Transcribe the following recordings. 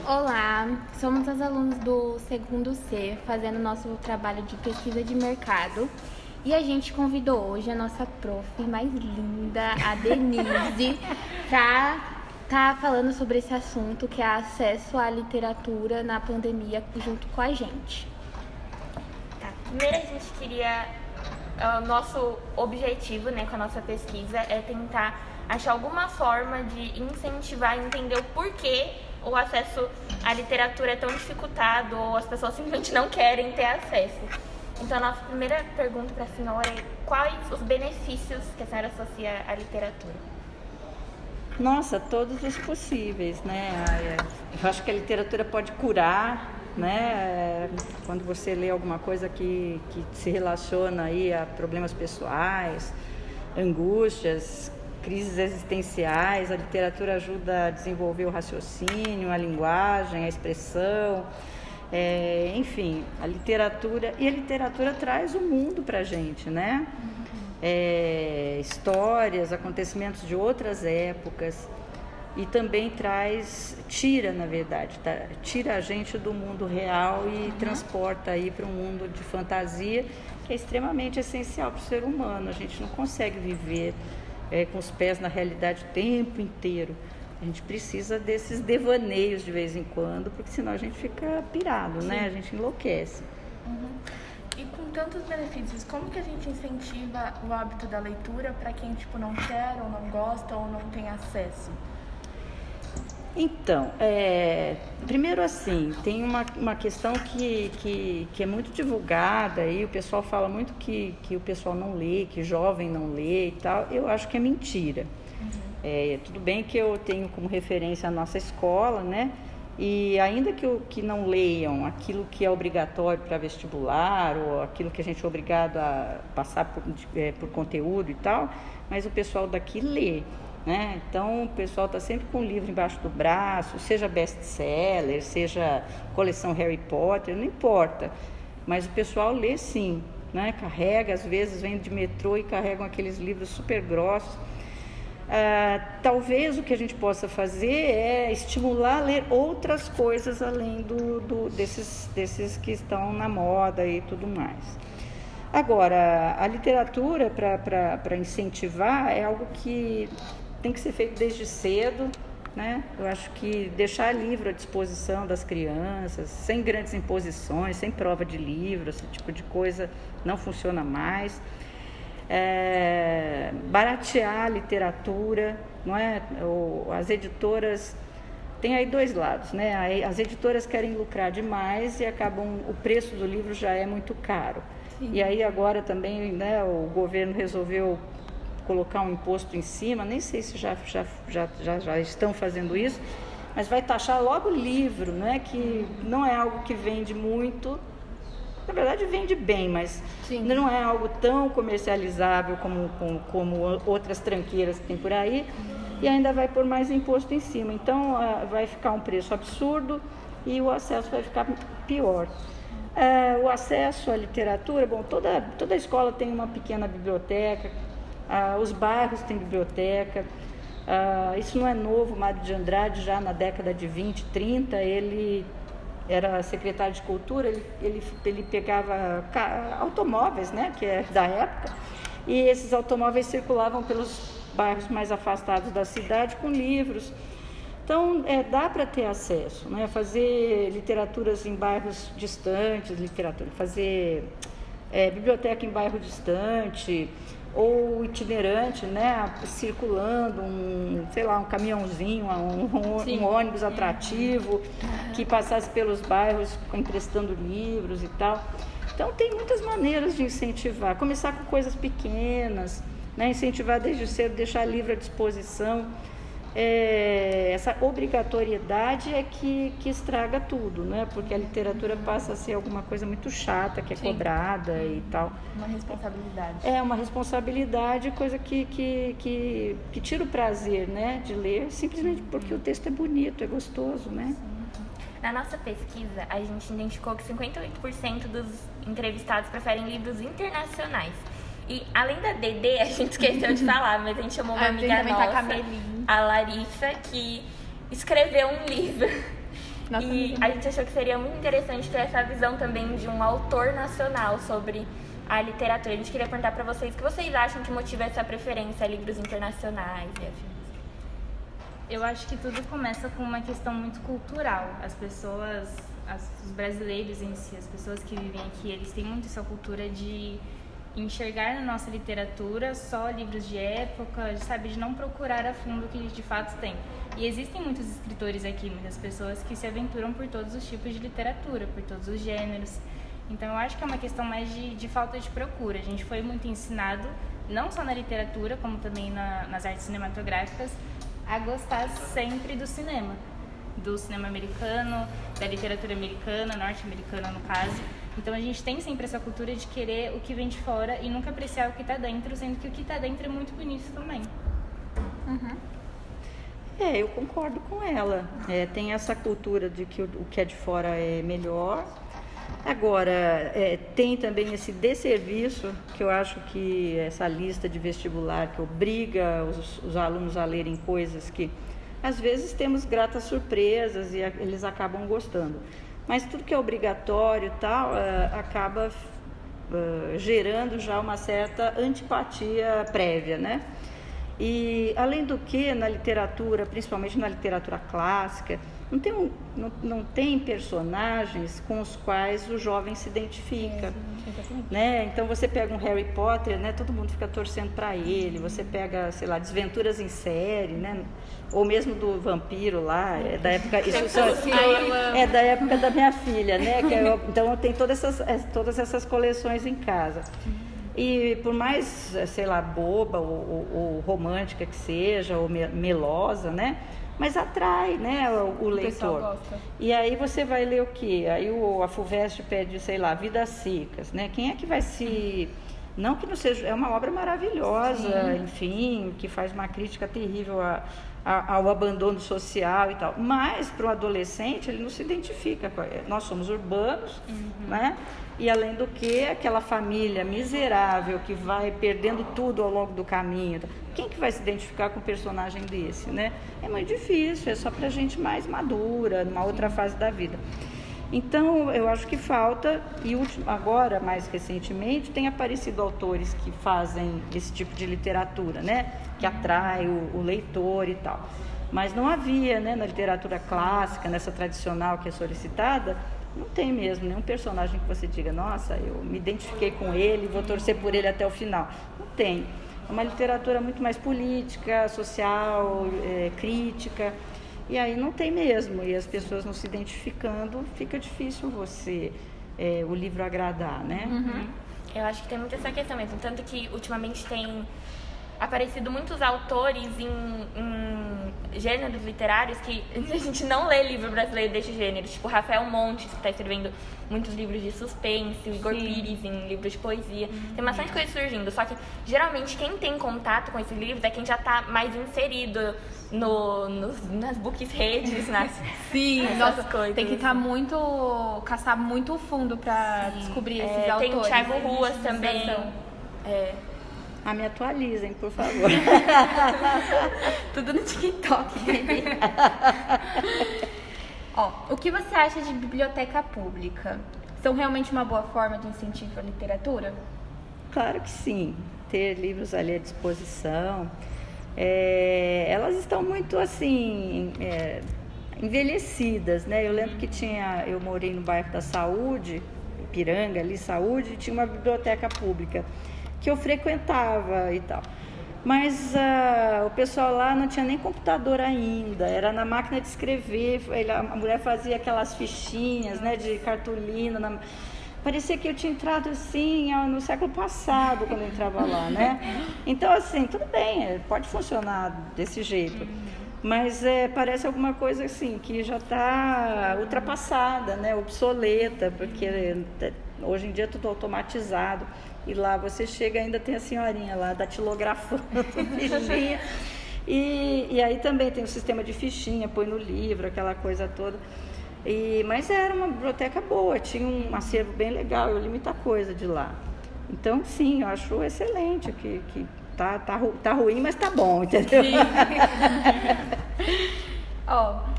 Olá, somos as alunas do segundo C, fazendo nosso trabalho de pesquisa de mercado. E a gente convidou hoje a nossa prof mais linda, a Denise, para estar falando sobre esse assunto, que é acesso à literatura na pandemia, junto com a gente. Tá. Primeiro a gente queria... O nosso objetivo, com a nossa pesquisa é tentar achar alguma forma de incentivar e entender o porquê o acesso à literatura é tão dificultado ou as pessoas simplesmente não querem ter acesso. Então, a nossa primeira pergunta para a senhora é: quais os benefícios que a senhora associa à literatura? Nossa, todos os possíveis, né? Eu acho que a literatura pode curar, né? Quando você lê alguma coisa que se relaciona aí a problemas pessoais, angústias, crises existenciais, a literatura ajuda a desenvolver o raciocínio, a linguagem, a expressão, enfim, a literatura traz o mundo pra gente, né? Histórias, acontecimentos de outras épocas, e também tira a gente do mundo real e transporta aí para um mundo de fantasia, que é extremamente essencial para o ser humano. A gente não consegue viver com os pés na realidade o tempo inteiro. A gente precisa desses devaneios de vez em quando, porque senão a gente fica pirado, né? A gente enlouquece. E com tantos benefícios, como que a gente incentiva o hábito da leitura para quem não quer, ou não gosta, ou não tem acesso? Então, primeiro assim, tem uma questão que é muito divulgada, e o pessoal fala muito que o pessoal não lê, que jovem não lê e tal. Eu acho que é mentira. Tudo bem que eu tenho como referência a nossa escola, né? E ainda que não leiam aquilo que é obrigatório para vestibular, ou aquilo que a gente é obrigado a passar por conteúdo e tal, mas o pessoal daqui lê, né? Então o pessoal está sempre com o livro embaixo do braço, seja best-seller, seja coleção Harry Potter, não importa, mas o pessoal lê sim, né? Carrega, às vezes vem de metrô e carregam aqueles livros super grossos. Talvez o que a gente possa fazer é estimular a ler outras coisas além desses que estão na moda e tudo mais. Agora, a literatura para incentivar é algo que tem que ser feito desde cedo, né? Eu acho que deixar livro à disposição das crianças, sem grandes imposições, sem prova de livro, esse tipo de coisa não funciona mais. Baratear a literatura, não é? As editoras tem aí dois lados, né? As editoras querem lucrar demais e o preço do livro já é muito caro. Sim. E aí agora também, né, o governo resolveu colocar um imposto em cima, nem sei se já estão fazendo isso, mas vai taxar logo o livro, né? Que não é algo que vende muito. Na verdade vende bem, mas ainda não é algo tão comercializável como outras tranqueiras que tem por aí, e ainda vai pôr mais imposto em cima. Então vai ficar um preço absurdo e o acesso vai ficar pior. O acesso à literatura, toda escola tem uma pequena biblioteca, os bairros têm biblioteca. Isso não é novo. Mário de Andrade, já na década de 20, 30, ele era secretário de Cultura, ele pegava automóveis, né, que é da época, e esses automóveis circulavam pelos bairros mais afastados da cidade com livros. Então, dá para ter acesso, né, fazer literaturas em bairros distantes, fazer biblioteca em bairro distante, ou itinerante, né, circulando, um caminhãozinho, um ônibus atrativo que passasse pelos bairros emprestando livros e tal. Então tem muitas maneiras de incentivar, começar com coisas pequenas, né, incentivar desde cedo, deixar livro à disposição. Essa obrigatoriedade é que estraga tudo, né? Porque a literatura passa a ser alguma coisa muito chata, que é cobrada e tal. Uma responsabilidade. Uma responsabilidade, coisa que tira o prazer, né, de ler, simplesmente porque o texto é bonito, é gostoso, né? Na nossa pesquisa, a gente identificou que 58% dos entrevistados preferem livros internacionais. E além da Dedê, a gente esqueceu de falar, mas a gente chamou uma amiga nossa, a Larissa, que escreveu um livro Nossa, E a gente achou que seria muito interessante ter essa visão também de um autor nacional sobre a literatura. A gente queria perguntar para vocês o que vocês acham que motiva essa preferência a livros internacionais e afins. Eu acho que tudo começa com uma questão muito cultural. As pessoas, os brasileiros em si, as pessoas que vivem aqui, eles têm muito essa cultura de enxergar na nossa literatura só livros de época, sabe, de não procurar a fundo o que de fato tem. E existem muitos escritores aqui, muitas pessoas que se aventuram por todos os tipos de literatura, por todos os gêneros. Então eu acho que é uma questão mais de falta de procura. A gente foi muito ensinado, não só na literatura, como também nas artes cinematográficas, a gostar sempre do cinema americano, da literatura americana, norte-americana no caso. Então a gente tem sempre essa cultura de querer o que vem de fora e nunca apreciar o que está dentro, sendo que o que está dentro é muito bonito também. Eu concordo com ela. Tem essa cultura de que o que é de fora é melhor. Agora, tem também esse desserviço, que eu acho que essa lista de vestibular que obriga os alunos a lerem coisas que, às vezes, temos gratas surpresas e eles acabam gostando. Mas tudo que é obrigatório e tal, acaba gerando já uma certa antipatia prévia, né? E, além do que, na literatura, principalmente na literatura clássica, não tem personagens com os quais o jovem se identifica, né? Então você pega um Harry Potter, né? Todo mundo fica torcendo para ele. Você pega, sei lá, Desventuras em Série, né? Ou mesmo do vampiro lá, da época da época da minha filha, né? Então eu tenho todas essas coleções em casa. E por mais, sei lá, boba ou romântica que seja, ou melosa, né? Mas atrai, né, o leitor. Gosta. E aí você vai ler o quê? Aí a FUVEST pede, sei lá, Vidas Secas, né? Quem é que vai se... Não que não seja... É uma obra maravilhosa, enfim, que faz uma crítica terrível ao abandono social e tal. Mas, para o adolescente, ele não se identifica com... Nós somos urbanos, né? E, além do que, aquela família miserável que vai perdendo tudo ao longo do caminho. Quem que vai se identificar com um personagem desse, né? É muito difícil, é só para gente mais madura, numa outra fase da vida. Então, eu acho que falta, e agora, mais recentemente, tem aparecido autores que fazem esse tipo de literatura, né? Que atrai o leitor e tal. Mas não havia, né, na literatura clássica, nessa tradicional que é solicitada, não tem mesmo nenhum personagem que você diga, nossa, eu me identifiquei com ele, vou torcer por ele até o final. Não tem. É uma literatura muito mais política, social, crítica, e aí não tem mesmo. E as pessoas não se identificando, fica difícil o livro agradar, né? Eu acho que tem muito essa questão mesmo, tanto que ultimamente tem aparecido muitos autores em gêneros literários que a gente não lê livro brasileiro desse gênero, tipo Rafael Montes, que está escrevendo muitos livros de suspense, o Igor Pires em livros de poesia, tem bastante coisa surgindo, só que geralmente quem tem contato com esses livros é quem já está mais inserido nas books redes, Nossa, coisas. tem que estar caçar muito fundo para descobrir esses autores. Tem o Thiago Ruas também. Me atualizem, por favor. Tudo no TikTok, baby. O que você acha de biblioteca pública? São realmente uma boa forma de incentivo à literatura? Claro que sim. Ter livros ali à disposição. Elas estão muito, assim, envelhecidas, né? Eu lembro que eu morei no bairro da Saúde, Ipiranga, ali, Saúde, e tinha uma biblioteca pública que eu frequentava e tal. Mas o pessoal lá não tinha nem computador ainda, era na máquina de escrever, a mulher fazia aquelas fichinhas, né, de cartolina. Parecia que eu tinha entrado assim no século passado, quando eu entrava lá, né? Então, assim, tudo bem, pode funcionar desse jeito. Mas parece alguma coisa assim, que já está ultrapassada, né, obsoleta, porque hoje em dia é tudo automatizado. E lá você chega, ainda tem a senhorinha lá datilografando fichinha. E aí também tem o sistema de fichinha, põe no livro, aquela coisa toda. Mas era uma biblioteca boa, tinha um acervo bem legal, eu li muita coisa de lá. Então, sim, eu acho excelente, que tá ruim, mas tá bom, entendeu?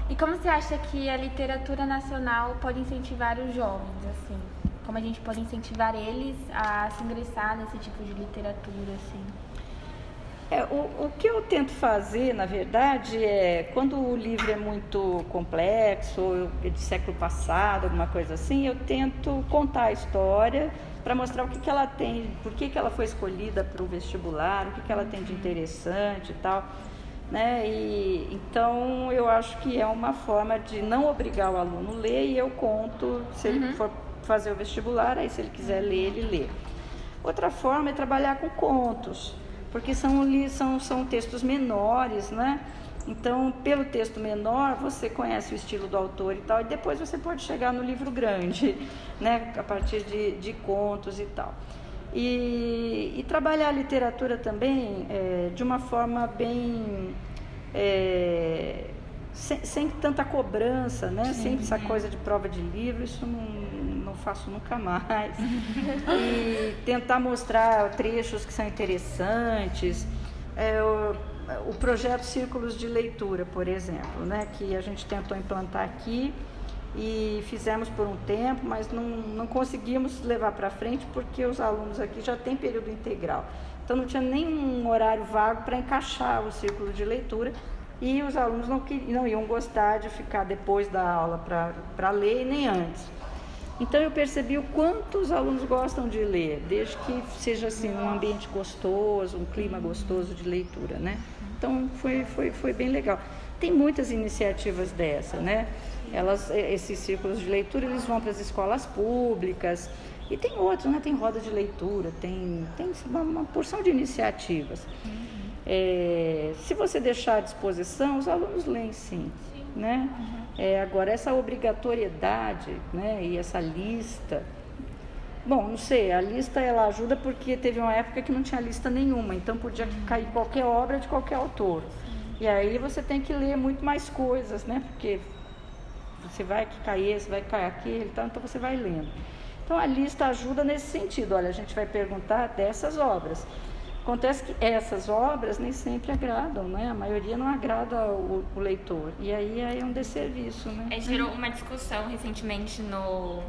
E como você acha que a literatura nacional pode incentivar os jovens, assim? Como a gente pode incentivar eles a se ingressar nesse tipo de literatura, assim? O que eu tento fazer, na verdade, é quando o livro é muito complexo, ou é de século passado, alguma coisa assim, eu tento contar a história para mostrar o que ela tem, por que ela foi escolhida para o vestibular, o que ela tem de interessante e tal, né? E então eu acho que é uma forma de não obrigar o aluno a ler, e eu conto, se ele for fazer o vestibular, aí se ele quiser ler, ele lê. Outra forma é trabalhar com contos, porque são textos menores, né? Então, pelo texto menor, você conhece o estilo do autor e tal, e depois você pode chegar no livro grande, né? A partir de contos e tal. E trabalhar a literatura também de uma forma bem... sem tanta cobrança, né? Sem essa coisa de prova de livro, isso não faço nunca mais. E tentar mostrar trechos que são interessantes. O projeto Círculos de Leitura, por exemplo, né? Que a gente tentou implantar aqui e fizemos por um tempo, mas não conseguimos levar para frente porque os alunos aqui já têm período integral. Então não tinha nenhum horário vago para encaixar o círculo de leitura. E os alunos não iam gostar de ficar depois da aula para ler, nem antes. Então eu percebi o quanto os alunos gostam de ler, desde que seja assim um ambiente gostoso, um clima gostoso de leitura, né? Então foi bem legal. Tem muitas iniciativas dessa, né? Esses círculos de leitura, eles vão para as escolas públicas, e tem outros, né? Tem roda de leitura, tem uma porção de iniciativas. Se você deixar à disposição, os alunos leem sim, né? Agora, essa obrigatoriedade, né, e essa lista, bom, não sei, a lista ela ajuda porque teve uma época que não tinha lista nenhuma, então podia cair qualquer obra de qualquer autor. E aí você tem que ler muito mais coisas, né? Porque você vai que cair esse, vai cair aquele, então você vai lendo. Então a lista ajuda nesse sentido, olha, a gente vai perguntar dessas obras. Acontece que essas obras nem sempre agradam, né? A maioria não agrada o leitor. E aí é um desserviço, né? Gerou uma discussão recentemente no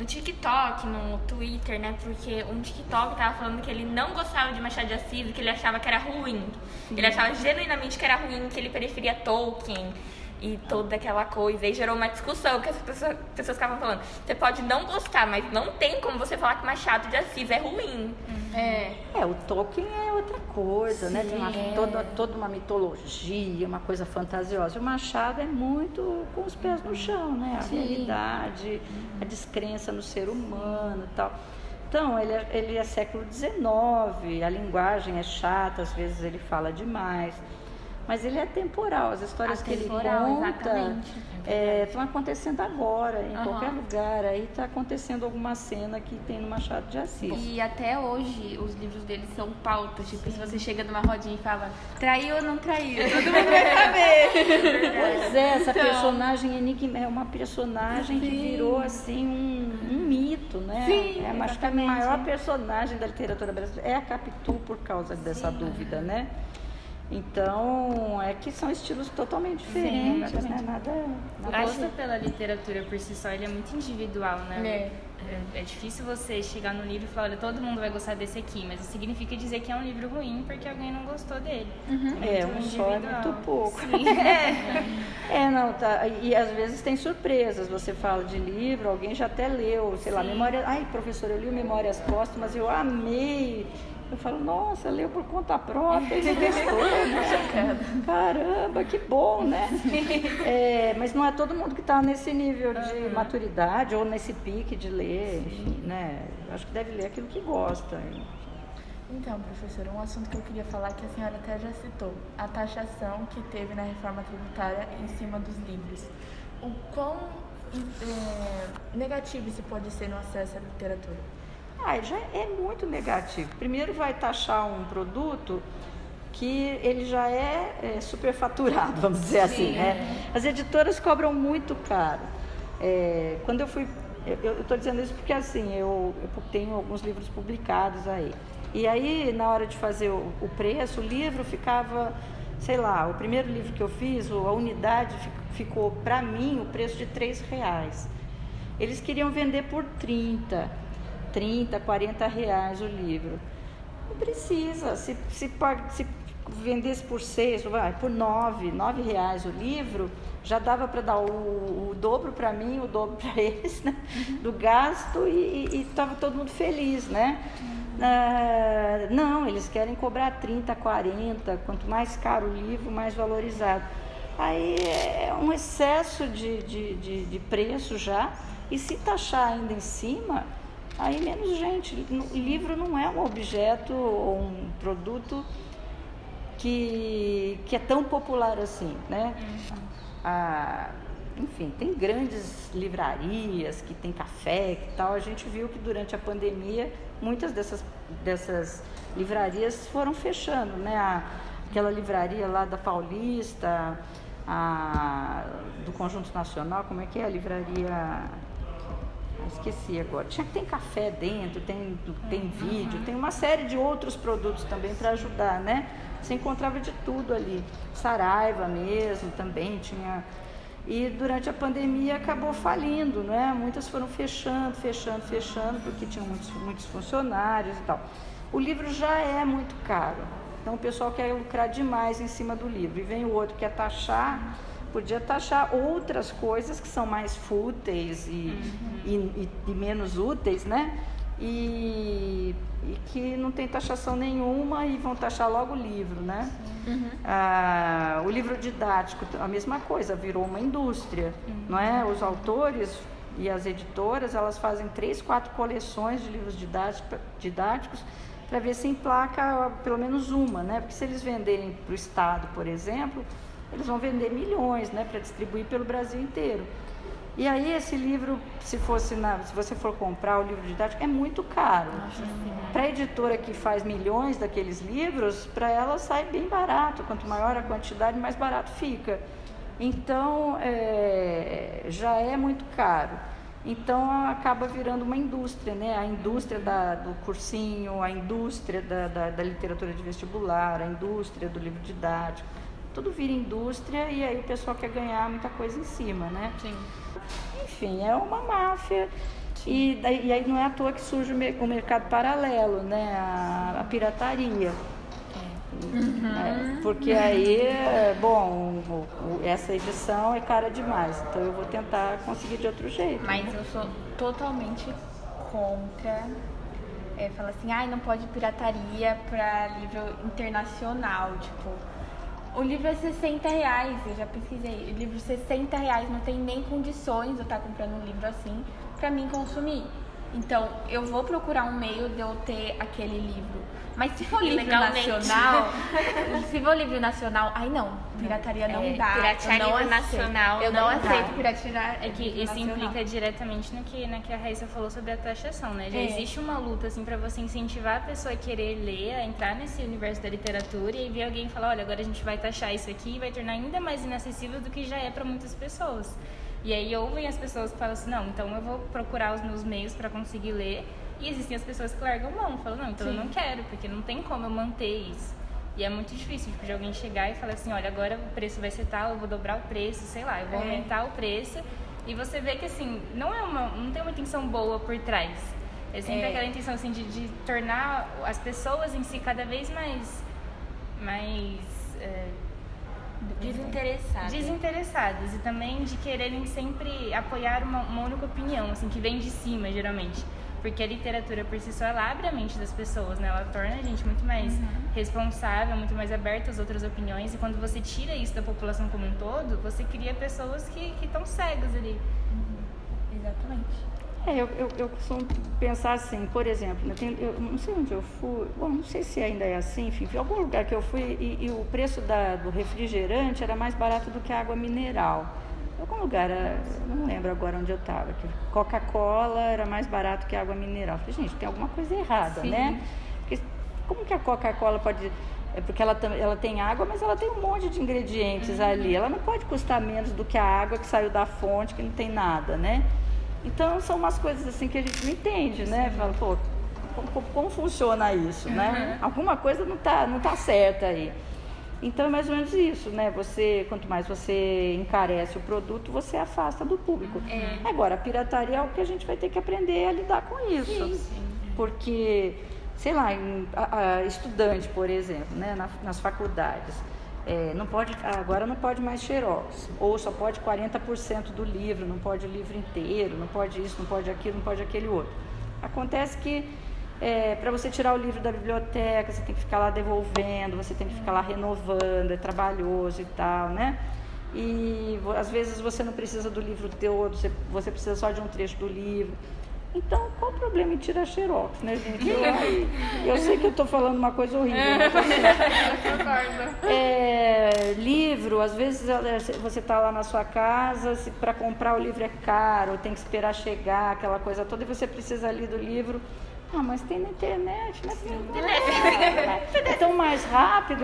TikTok, no Twitter, né? Porque um TikTok tava falando que ele não gostava de Machado de Assis, que ele achava que era ruim. Ele achava genuinamente que era ruim, que ele preferia Tolkien e toda aquela coisa. E gerou uma discussão que as pessoas ficavam falando. Você pode não gostar, mas não tem como você falar que Machado de Assis é ruim. O Tolkien é outra coisa, né? Tem toda uma mitologia, uma coisa fantasiosa. O Machado é muito com os pés no chão, né? A realidade, a descrença no ser humano e tal. Então, ele é século XIX, a linguagem é chata, às vezes ele fala demais. Mas ele é temporal, as histórias que ele conta estão acontecendo agora, em qualquer lugar. Aí está acontecendo alguma cena que tem no Machado de Assis. E até hoje os livros dele são pautas. Tipo, se você chega numa rodinha e fala, traiu ou não traiu, todo mundo vai saber. Pois é, essa personagem enigma é uma personagem que virou assim um mito, né? Acho que a maior personagem da literatura brasileira é a Capitu por causa dessa dúvida, né? Então, que são estilos totalmente diferentes, né? O gosto pela literatura por si só, ele é muito individual, né? É difícil você chegar no livro e falar, olha, todo mundo vai gostar desse aqui, mas isso significa dizer que é um livro ruim porque alguém não gostou dele. Um só é muito pouco. E às vezes tem surpresas, você fala de livro, alguém já até leu, sei lá, Memória... Ai, professor, eu li o Memórias Póstumas, eu amei. Eu falo, nossa, leu por conta própria e gostou, né? Caramba, que bom, né? Mas não é todo mundo que está nesse nível de maturidade ou nesse pique de ler, enfim, né? Acho que deve ler aquilo que gosta. Então, professora, um assunto que eu queria falar que a senhora até já citou, a taxação que teve na reforma tributária em cima dos livros. O quão negativo isso pode ser no acesso à literatura? Já é muito negativo. Primeiro vai taxar um produto que ele já é superfaturado, vamos dizer assim, né? As editoras cobram muito caro. Quando eu estou dizendo isso porque assim, eu tenho alguns livros publicados aí. E aí, na hora de fazer o preço, o livro ficava sei lá, o primeiro livro que eu fiz, a unidade ficou, para mim, o preço de R$3. Eles queriam vender por 30, 40 reais o livro. Não precisa, se vendesse por 6, por 9 reais o livro, já dava para dar o dobro para mim, o dobro para eles, né? Do gasto, e estava todo mundo feliz, né? Não, eles querem cobrar 30, 40, quanto mais caro o livro, mais valorizado. Aí é um excesso de preço já, e se taxar ainda em cima, aí menos gente. O livro não é um objeto ou um produto que é tão popular assim, né? Enfim, tem grandes livrarias que tem café e tal. A gente viu que durante a pandemia muitas dessas livrarias foram fechando, né? Aquela livraria lá da Paulista, do Conjunto Nacional, como é que é a livraria? Esqueci agora. Tem café dentro, tem vídeo, tem uma série de outros produtos também para ajudar, né? Você encontrava de tudo ali. Saraiva mesmo também tinha. E durante a pandemia acabou falindo, né? Muitas foram fechando, porque tinham muitos funcionários e tal. O livro já é muito caro, então o pessoal quer lucrar demais em cima do livro. E vem o outro que quer taxar, podia taxar outras coisas que são mais fúteis e menos úteis, né? E que não tem taxação nenhuma e vão taxar logo o livro, né? O livro didático, a mesma coisa, virou uma indústria, não é? Os autores e as editoras, elas fazem 3, 4 coleções de livros didáticos para ver se emplaca pelo menos uma, né? Porque se eles venderem para o Estado, por exemplo, eles vão vender milhões, né? Para distribuir pelo Brasil inteiro. E aí esse livro, se você for comprar o livro didático, é muito caro. Para a editora que faz milhões daqueles livros, para ela sai bem barato. Quanto maior a quantidade, mais barato fica. Então, já é muito caro. Então, acaba virando uma indústria, né? A indústria do cursinho, a indústria da literatura de vestibular, a indústria do livro didático. Tudo vira indústria e aí o pessoal quer ganhar muita coisa em cima, né? Sim. Enfim, é uma máfia. E aí não é à toa que surge o mercado paralelo, né? A pirataria. Porque aí, essa edição é cara demais, então eu vou tentar conseguir de outro jeito. Mas eu sou totalmente contra. Fala assim, não pode pirataria para livro internacional, tipo. O livro é R$60, eu já pesquisei. O livro é R$60, não tem nem condições de eu estar comprando um livro assim para mim consumir. Então, eu vou procurar um meio de eu ter aquele livro. Mas se for livro nacional, pirataria não dá. Piratear livro nacional eu não aceito piratear. É que isso implica diretamente no que a Raíssa falou sobre a taxação, né? Já existe uma luta, assim, para você incentivar a pessoa a querer ler, a entrar nesse universo da literatura e ver alguém falar, olha, agora a gente vai taxar isso aqui e vai tornar ainda mais inacessível do que já é para muitas pessoas. E aí ouvem as pessoas que falam assim, não, então eu vou procurar os meus meios para conseguir ler. E existem as pessoas que largam mão, falam, não, então eu não quero, porque não tem como eu manter isso. E é muito difícil, tipo, de alguém chegar e falar assim, olha, agora o preço vai ser tal, eu vou dobrar o preço, sei lá, eu vou aumentar o preço. E você vê que, assim, não tem uma intenção boa por trás. É sempre aquela intenção, assim, de tornar as pessoas em si cada vez mais desinteressadas e também de quererem sempre apoiar uma única opinião, assim, que vem de cima, geralmente. Porque a literatura por si só, ela abre a mente das pessoas, né? Ela torna a gente muito mais responsável, muito mais aberta às outras opiniões. E quando você tira isso da população como um todo, você cria pessoas que estão cegas ali. Exatamente. Eu costumo pensar assim, por exemplo, eu não sei onde eu fui, não sei se ainda é assim, enfim, em algum lugar que eu fui e o preço do refrigerante era mais barato do que a água mineral. Em algum lugar, não lembro agora onde eu estava, que Coca-Cola era mais barato que a água mineral. Eu falei, gente, tem alguma coisa errada, né? Porque como que a Coca-Cola pode... porque ela tem água, mas ela tem um monte de ingredientes ali. Ela não pode custar menos do que a água que saiu da fonte, que não tem nada, né? Então, são umas coisas assim que a gente não entende, né? Fala, pô, como funciona isso, né? Alguma coisa não tá certa aí. Então é mais ou menos isso, né? Quanto mais você encarece o produto, você afasta do público. Agora, a pirataria é algo que a gente vai ter que aprender a lidar com isso. Porque, sei lá, estudante, por exemplo, né? Nas faculdades, agora não pode mais xerox, ou só pode 40% do livro, não pode o livro inteiro, não pode isso, não pode aquilo, não pode aquele outro. Acontece que para você tirar o livro da biblioteca, você tem que ficar lá devolvendo, você tem que ficar lá renovando, é trabalhoso e tal, né? E às vezes você não precisa do livro todo, você precisa só de um trecho do livro. Então, qual o problema em tirar xerox, né, gente? Eu sei que eu estou falando uma coisa horrível, mas assim, livro, às vezes você está lá na sua casa, para comprar o livro é caro, tem que esperar chegar, aquela coisa toda, e você precisa ali do livro. Mas tem na internet, né? É tão mais rápido.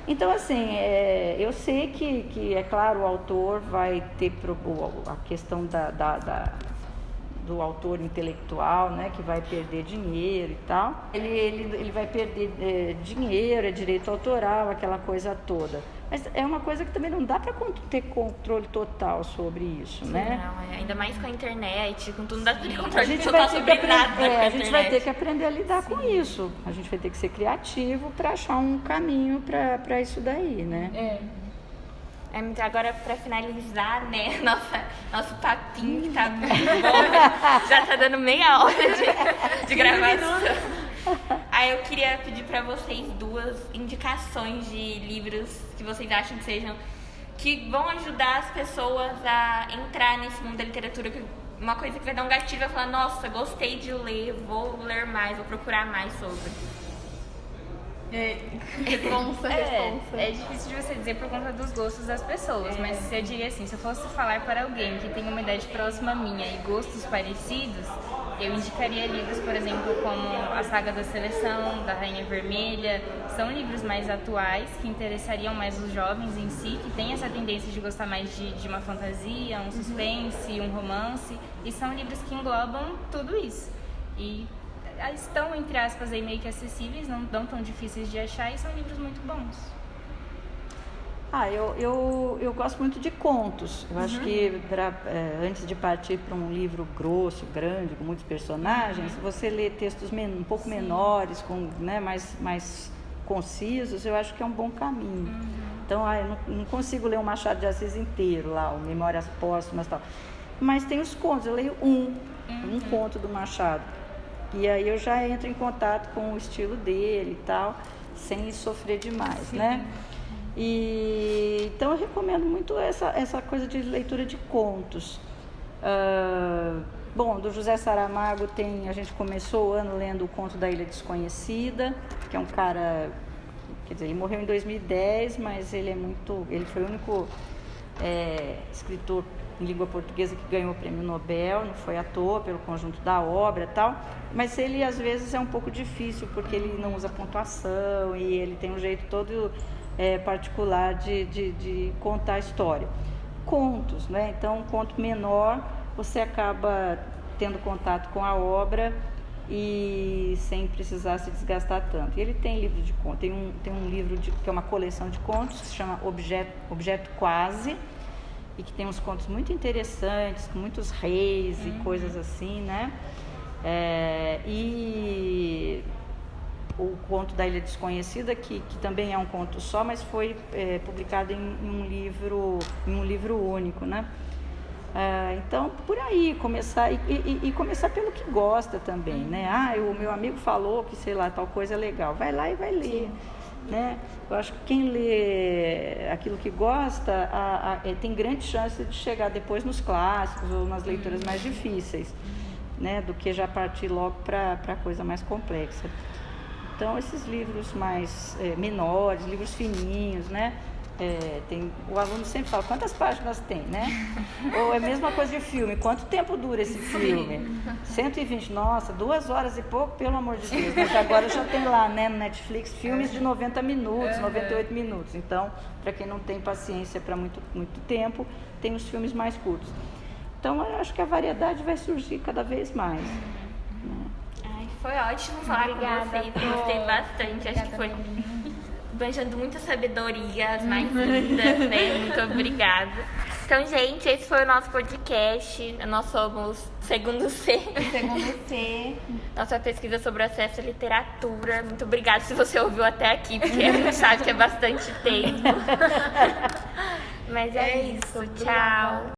Então, assim, eu sei que, é claro, o autor vai ter a questão do autor intelectual, né, que vai perder dinheiro e tal. Ele vai perder dinheiro, direito autoral, aquela coisa toda. Mas é uma coisa que também não dá para ter controle total sobre isso, né? Não, ainda mais com a internet, com tudo, não dá para ter controle total sobre nada. A gente vai ter que aprender a lidar com isso. A gente vai ter que ser criativo para achar um caminho para isso daí, né? Então, agora, para finalizar, né, nosso papinho, que tá muito bom, já tá dando meia hora de gravação. Aí eu queria pedir para vocês 2 indicações de livros que vocês acham que vão ajudar as pessoas a entrar nesse mundo da literatura, uma coisa que vai dar um gatilho, vai falar, nossa, gostei de ler, vou ler mais, vou procurar mais sobre. Responsa. É difícil de você dizer por conta dos gostos das pessoas, mas eu diria assim, se eu fosse falar para alguém que tem uma idade próxima minha e gostos parecidos, eu indicaria livros, por exemplo, como A Saga da Seleção, da Rainha Vermelha. São livros mais atuais, que interessariam mais os jovens em si, que têm essa tendência de gostar mais de uma fantasia, um suspense, um romance, e são livros que englobam tudo isso. E estão, entre aspas, aí meio que acessíveis, não tão difíceis de achar, e são livros muito bons. Eu gosto muito de contos. Eu acho que antes de partir para um livro grosso, grande, com muitos personagens, você lê textos um pouco menores, né, mais concisos, eu acho que é um bom caminho. Então, eu não consigo ler o Machado de Assis inteiro, lá, o Memórias Póstumas e tal. Mas tem os contos, eu leio um conto do Machado. E aí eu já entro em contato com o estilo dele e tal, sem sofrer demais, né? Então eu recomendo muito essa coisa de leitura de contos. Bom, do José Saramago a gente começou o ano lendo o Conto da Ilha Desconhecida, que é um cara, quer dizer, ele morreu em 2010, mas ele foi o único escritor em língua portuguesa que ganhou o prêmio Nobel, não foi à toa pelo conjunto da obra e tal, mas ele às vezes é um pouco difícil porque ele não usa pontuação e ele tem um jeito todo particular de contar a história. Contos, né? Então, um conto menor, você acaba tendo contato com a obra e sem precisar se desgastar tanto. E ele tem livro de contos, tem um livro que é uma coleção de contos que se chama Objeto Quase, e que tem uns contos muito interessantes, com muitos reis e coisas assim, né? E o Conto da Ilha Desconhecida, que também é um conto só, mas foi publicado em um livro único, né? Então, por aí, começar pelo que gosta também, né? O meu amigo falou que, sei lá, tal coisa é legal. Vai lá e vai ler, né? Eu acho que quem lê aquilo que gosta tem grande chance de chegar depois nos clássicos ou nas leituras mais difíceis, né? Do que já partir logo para a coisa mais complexa. Então, esses livros mais menores, livros fininhos, né? O aluno sempre fala, quantas páginas tem, né? Ou é a mesma coisa de filme, quanto tempo dura esse filme? 120, nossa, 2 horas e pouco, pelo amor de Deus. Mas agora já tem lá, né, no Netflix, filmes de 90 minutos, 98 minutos. Então, para quem não tem paciência para muito tempo, tem os filmes mais curtos. Então, eu acho que a variedade vai surgir cada vez mais. Foi ótimo falar com vocês, gostei bastante, acho que foi esbanjando muita sabedoria, as mais lindas, né? Muito obrigada. Então, gente, esse foi o nosso podcast. Nós somos Segundo C. Segundo C. Nossa pesquisa sobre acesso à literatura. Muito obrigada se você ouviu até aqui, porque a gente sabe que é bastante tempo. Mas é isso. Tchau.